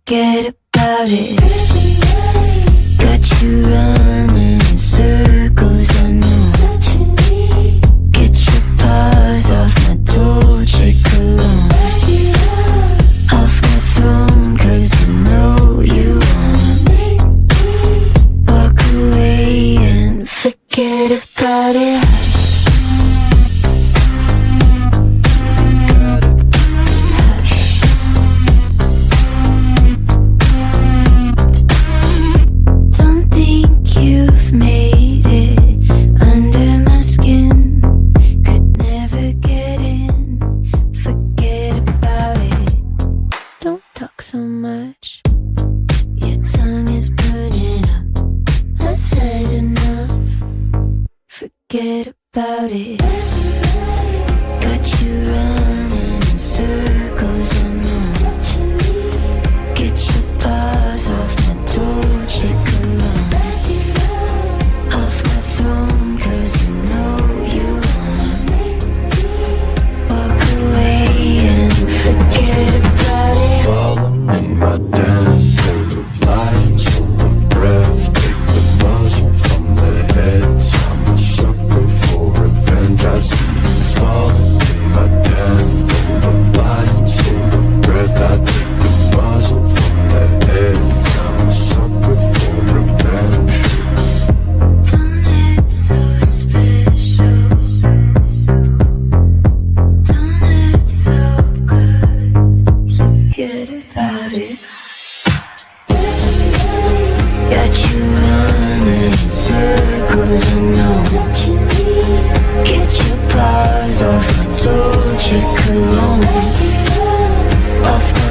forget about it. Got you running in circles, I know. Get your paws off my Dolce cologne, off my throne, 'cause I know you won't walk away and forget about it. So much, your tongue is burning up. I've had enough. Forget about it. Got you running in circles, I know. Get your paws off my Dolce cologne, off my throne, 'cause you know you won't walk away and forget about it. Follow my damn full of lights, full of breath. Take the muzzle from the heads. I'm a sucker for revenge. I see you falling in my damn full of lights, full of breath. I take the muzzle from the heads. I'm a sucker for revenge. Don't act so special. Don't act so good. Forget about it. Got you running in circles, I know. Get your paws off my Dolce cologne, off my